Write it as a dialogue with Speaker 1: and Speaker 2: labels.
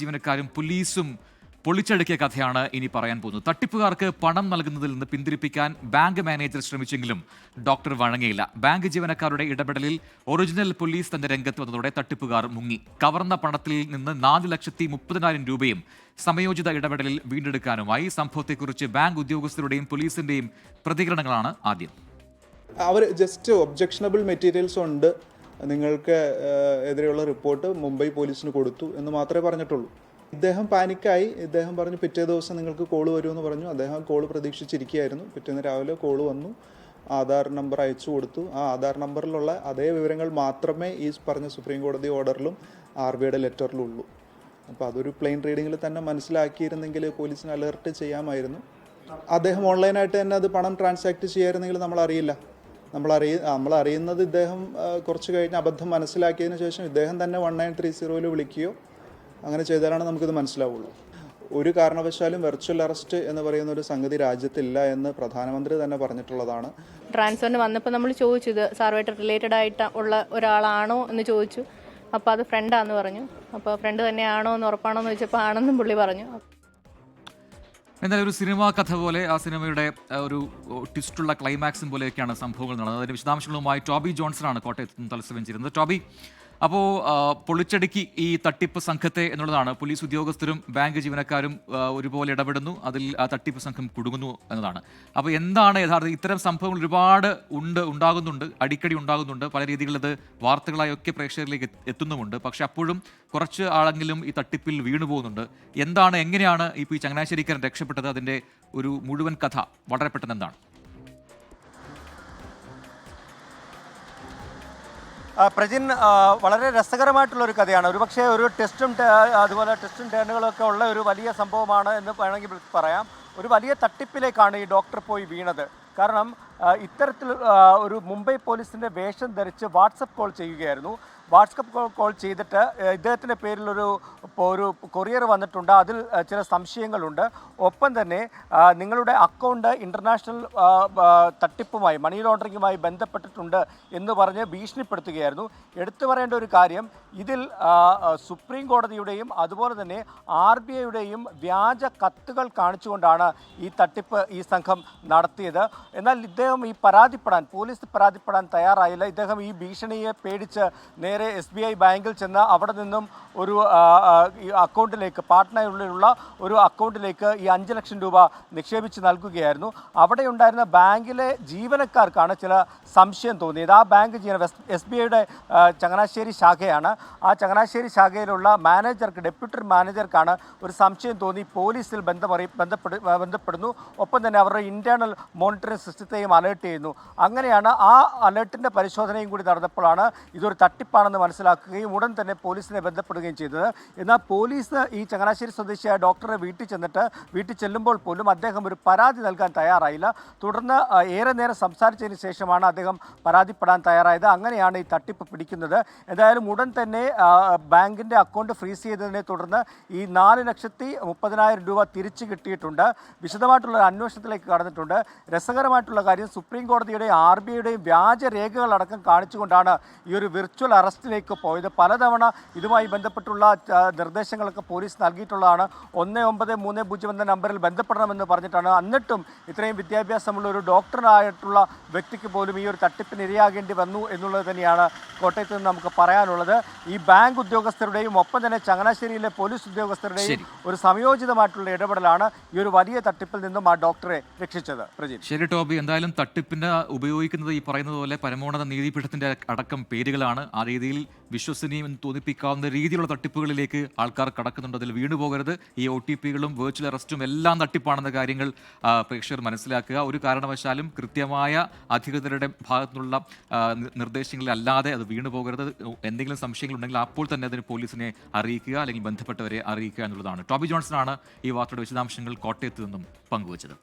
Speaker 1: ജീവനക്കാരും പോലീസും പൊളിച്ചടുക്കിയ കഥയാണ് ഇനി പറയാൻ പോകുന്നത്. തട്ടിപ്പുകാർക്ക് പണം നൽകുന്നതിൽ നിന്ന് പിന്തിരിപ്പിക്കാൻ ബാങ്ക് മാനേജർ ശ്രമിച്ചെങ്കിലും ഡോക്ടർ വഴങ്ങിയില്ല. ബാങ്ക് ജീവനക്കാരുടെ ഇടപെടലിൽ ഒറിജിനൽ പോലീസ് തന്നെ രംഗത്ത് വന്നതോടെ തട്ടിപ്പുകാർ മുങ്ങി. കവർന്ന പണത്തിൽ നിന്ന് 4,30,000 രൂപയും സമയോചിത ഇടപെടലിൽ വീണ്ടെടുക്കാനുമായി. സംഭവത്തെക്കുറിച്ച് ബാങ്ക് ഉദ്യോഗസ്ഥരുടെയും പോലീസിന്റെയും പ്രതികരണങ്ങളാണ് ആദ്യം.
Speaker 2: അവർ ജസ്റ്റ് ഒബ്ജക്ഷണബിൾ മെറ്റീരിയൽസ് ഉണ്ട്, നിങ്ങൾക്ക് എതിരെയുള്ള റിപ്പോർട്ട് മുംബൈ പോലീസിന് കൊടുത്തു എന്ന് മാത്രമേ പറഞ്ഞിട്ടുള്ളൂ. ഇദ്ദേഹം പാനിക്കായി. ഇദ്ദേഹം പറഞ്ഞു പിറ്റേ ദിവസം നിങ്ങൾക്ക് കോള് വരുമെന്ന് പറഞ്ഞു. അദ്ദേഹം കോള് പ്രതീക്ഷിച്ചിരിക്കുകയായിരുന്നു. പിറ്റേന്ന് രാവിലെ കോള് വന്നു. ആധാർ നമ്പർ അയച്ചു കൊടുത്തു. ആ ആധാർ നമ്പറിലുള്ള അതേ വിവരങ്ങൾ മാത്രമേ ഈ പറഞ്ഞ സുപ്രീം കോടതി ഓർഡറിലും RBIയുടെ ലെറ്ററിലും ഉള്ളൂ. അപ്പോൾ അതൊരു പ്ലെയിൻ റീഡിങ്ങിൽ തന്നെ മനസ്സിലാക്കിയിരുന്നെങ്കിൽ പോലീസിന് അലേർട്ട് ചെയ്യാമായിരുന്നു. അദ്ദേഹം ഓൺലൈനായിട്ട് തന്നെ അത് പണം ട്രാൻസാക്ട് ചെയ്യായിരുന്നെങ്കിൽ നമ്മൾ അറിയുന്നത് ഇദ്ദേഹം കുറച്ച് കഴിഞ്ഞ് അബദ്ധം മനസ്സിലാക്കിയതിന് ശേഷം ഇദ്ദേഹം തന്നെ 1930 വിളിക്കുകയോ അങ്ങനെ ചെയ്താലാണ് നമുക്കിത് മനസ്സിലാവുള്ളൂ. ഒരു കാരണവശാലും വെർച്വൽ അറസ്റ്റ് എന്ന് പറയുന്ന ഒരു സംഗതി രാജ്യത്തില്ല എന്ന് പ്രധാനമന്ത്രി തന്നെ പറഞ്ഞിട്ടുള്ളതാണ്.
Speaker 3: ട്രാൻസ്ഫറിന് വന്നപ്പോൾ നമ്മൾ ചോദിച്ചു, ഇത് സാറുമായിട്ട് റിലേറ്റഡ് ആയിട്ട് ഉള്ള ഒരാളാണോ എന്ന് ചോദിച്ചു. അപ്പോൾ അത് ഫ്രണ്ടാന്ന് പറഞ്ഞു. അപ്പോൾ ഫ്രണ്ട് തന്നെയാണോ എന്ന് ഉറപ്പാണോ എന്ന് ചോദിച്ചപ്പോൾ ആണെന്നും പുള്ളി പറഞ്ഞു.
Speaker 1: എന്തായാലും ഒരു സിനിമാ കഥ പോലെ, ആ സിനിമയുടെ ഒരു ട്വിസ്റ്റുള്ള ക്ലൈമാക്സും പോലെയൊക്കെയാണ് സംഭവങ്ങൾ നടന്നത്. അതിന്റെ വിശദാംശങ്ങളുമായി ടോബി ജോൺസണാണ് കോട്ടയത്ത് നിന്ന് തത്സമയം ചേരുന്നത്. ടോബി, അപ്പോൾ പൊളിച്ചടുക്കി ഈ തട്ടിപ്പ് സംഘത്തെ എന്നുള്ളതാണ്. പോലീസ് ഉദ്യോഗസ്ഥരും ബാങ്ക് ജീവനക്കാരും ഒരുപോലെ ഇടപെടുന്നു, അതിൽ ആ തട്ടിപ്പ് സംഘം കുടുങ്ങുന്നു എന്നതാണ്. അപ്പോൾ എന്താണ് യഥാർത്ഥത്തിൽ ഇത്തരം സംഭവങ്ങൾ ഒരുപാട് ഉണ്ടാകുന്നുണ്ട്, അടിക്കടി ഉണ്ടാകുന്നുണ്ട്. പല രീതികളിൽ അത് വാർത്തകളായൊക്കെ പ്രേക്ഷകരിലേക്ക് എത്തുന്നുമുണ്ട്. പക്ഷെ അപ്പോഴും കുറച്ച് ആളെങ്കിലും ഈ തട്ടിപ്പിൽ വീണു പോകുന്നുണ്ട്. എങ്ങനെയാണ് ഇപ്പോൾ ഈ ചങ്ങനാശ്ശേരിക്കാരൻ രക്ഷപ്പെട്ടത്? അതിൻ്റെ ഒരു മുഴുവൻ കഥ വളരെ പെട്ടെന്ന് എന്താണ്?
Speaker 4: പ്രജിൻ, വളരെ രസകരമായിട്ടുള്ളൊരു കഥയാണ്. ഒരുപക്ഷെ ഒരു അതുപോലെ ടെസ്റ്റും ടേണുകളൊക്കെ ഉള്ള ഒരു വലിയ സംഭവമാണ് എന്ന് വേണമെങ്കിൽ പറയാം. ഒരു വലിയ തട്ടിപ്പിലേക്കാണ് ഈ ഡോക്ടർ പോയി വീണത്. കാരണം ഇത്തരത്തിൽ ഒരു മുംബൈ പോലീസിൻ്റെ വേഷം ധരിച്ച് വാട്സപ്പ് കോൾ ചെയ്യുകയായിരുന്നു. വാട്സപ്പ് കോൾ ചെയ്തിട്ട് ഇദ്ദേഹത്തിൻ്റെ പേരിലൊരു കൊറിയർ വന്നിട്ടുണ്ട്. അതിൽ ചില സംശയങ്ങളുണ്ട്. ഒപ്പം തന്നെ നിങ്ങളുടെ അക്കൗണ്ട് ഇൻ്റർനാഷണൽ തട്ടിപ്പുമായി, മണി ലോണ്ടറിങ്ങുമായി ബന്ധപ്പെട്ടിട്ടുണ്ട് എന്ന് പറഞ്ഞ് ഭീഷണിപ്പെടുത്തുകയായിരുന്നു. എടുത്തു പറയേണ്ട ഒരു കാര്യം, ഇതിൽ സുപ്രീം കോടതിയുടെയും അതുപോലെ തന്നെ RBIയുടെയും വ്യാജ കത്തുകൾ കാണിച്ചുകൊണ്ടാണ് ഈ തട്ടിപ്പ് ഈ സംഘം നടത്തിയത്. എന്നാൽ ഇദ്ദേഹം പോലീസ് പരാതിപ്പെടാൻ തയ്യാറായില്ല. ഇദ്ദേഹം ഈ ഭീഷണിയെ പേടിച്ച് നേരെ SBI ബാങ്കിൽ ചെന്ന് അവിടെ നിന്നും ഒരു അക്കൗണ്ടിലേക്ക്, പാട്നയിലുള്ള ഒരു അക്കൗണ്ടിലേക്ക് ഈ 5 ലക്ഷം രൂപ നിക്ഷേപിച്ച് നൽകുകയായിരുന്നു. അവിടെ ഉണ്ടായിരുന്ന ബാങ്കിലെ ജീവനക്കാർക്കാണ് ചില സംശയം തോന്നിയത്. ആ ബാങ്ക് SBIയുടെ ചങ്ങനാശ്ശേരി ശാഖയാണ്. ആ ചങ്ങനാശ്ശേരി ശാഖയിലുള്ള ഡെപ്യൂട്ടി മാനേജർക്കാണ് ഒരു സംശയം തോന്നി. പോലീസിൽ ബന്ധപ്പെടുന്നു. ഒപ്പം തന്നെ അവരുടെ ഇന്റേണൽ മോണിറ്ററിംഗ് സിസ്റ്റത്തെയും അലേർട്ട് ചെയ്യുന്നു. അങ്ങനെയാണ് ആ അലേർട്ടിൻ്റെ പരിശോധനയും കൂടി നടന്നപ്പോഴാണ് ഇതൊരു തട്ടിപ്പാണെന്ന് മനസ്സിലാക്കുകയും ഉടൻ തന്നെ പോലീസിനെ ബന്ധപ്പെടുകയും ചെയ്തത്. എന്നാൽ പോലീസ് ഈ ചങ്ങനാശ്ശേരി സ്വദേശിയായ ഡോക്ടറെ വീട്ടിൽ ചെല്ലുമ്പോൾ പോലും അദ്ദേഹം ഒരു പരാതി നൽകാൻ തയ്യാറായില്ല. തുടർന്ന് ഏറെ നേരം സംസാരിച്ചതിന് ശേഷമാണ് അദ്ദേഹം പരാതിപ്പെടാൻ തയ്യാറായത്. അങ്ങനെയാണ് ഈ തട്ടിപ്പ് പിടിക്കുന്നത്. എന്തായാലും ഉടൻ തന്നെ ബാങ്കിൻ്റെ അക്കൗണ്ട് ഫ്രീസ് ചെയ്തതിനെ തുടർന്ന് ഈ 4,30,000 രൂപ തിരിച്ചു കിട്ടിയിട്ടുണ്ട്. വിശദമായിട്ടുള്ള അന്വേഷണത്തിലേക്ക് കടന്നിട്ടുണ്ട്. രസകരമായിട്ടുള്ള കാര്യം, സുപ്രീം കോടതിയുടെയും RBIയുടെയും വ്യാജ രേഖകളടക്കം കാണിച്ചുകൊണ്ടാണ് ഈ ഒരു വിർച്വൽ അറസ്റ്റിലേക്ക് പോയത്. പലതവണ ഇതുമായി ബന്ധപ്പെട്ടുള്ള നിർദ്ദേശങ്ങളൊക്കെ പോലീസ് നൽകിയിട്ടുള്ളതാണ്. 1930 എന്ന നമ്പറിൽ ബന്ധപ്പെടണമെന്ന് പറഞ്ഞിട്ടാണ്. എന്നിട്ടും ഇത്രയും വിദ്യാഭ്യാസമുള്ള ഒരു ഡോക്ടറായിട്ടുള്ള വ്യക്തിക്ക് പോലും ഈ ഒരു തട്ടിപ്പിന് ഇരയാകേണ്ടി വന്നു എന്നുള്ളത് തന്നെയാണ് കോട്ടയത്ത് നിന്ന് നമുക്ക് പറയാനുള്ളത്. ഈ ബാങ്ക് ഉദ്യോഗസ്ഥരുടെയും ഒപ്പം തന്നെ ചങ്ങനാശ്ശേരിയിലെ പോലീസ് ഉദ്യോഗസ്ഥരുടെയും ഒരു സംയോജിതമായിട്ടുള്ള ഇടപെടലാണ് ഈ ഒരു വലിയ തട്ടിപ്പിൽ നിന്നും ആ ഡോക്ടറെ രക്ഷിച്ചത്.
Speaker 1: ശരി ടോബി, എന്തായാലും തട്ടിപ്പിന് ഉപയോഗിക്കുന്നത് ഈ പറയുന്നത് പോലെ പരമോന്നത നീതിപീഠത്തിന്റെ അടക്കം പേരുകളാണ്. ആ രീതിയിൽ വിശ്വസനീയം തോന്നിപ്പിക്കാവുന്ന രീതിയിലുള്ള തട്ടിപ്പുകളിലേക്ക് ആൾക്കാർ കടക്കുന്നുണ്ട്. അതിൽ വീണുപോകരുത്. ഈ OTPകളും വെർച്വൽ അറസ്റ്റും എല്ലാം തട്ടിപ്പാണെന്ന കാര്യങ്ങൾ പ്രേക്ഷകർ മനസ്സിലാക്കുക. ഒരു കാരണവശാലും കൃത്യമായ അധികൃതരുടെ ഭാഗത്തുനിന്നുള്ള നിർദ്ദേശങ്ങളിൽ അല്ലാതെ അത് വീണുപോകരുത്. എന്തെങ്കിലും സംശയങ്ങളുണ്ടെങ്കിൽ അപ്പോൾ തന്നെ അതിന് പോലീസിനെ അറിയിക്കുക, അല്ലെങ്കിൽ ബന്ധപ്പെട്ടവരെ അറിയിക്കുക എന്നുള്ളതാണ്. ടോബി ജോൺസണാണ് ഈ വാർത്തയുടെ വിശദാംശങ്ങൾ കോട്ടയത്ത് നിന്നും പങ്കുവച്ചത്.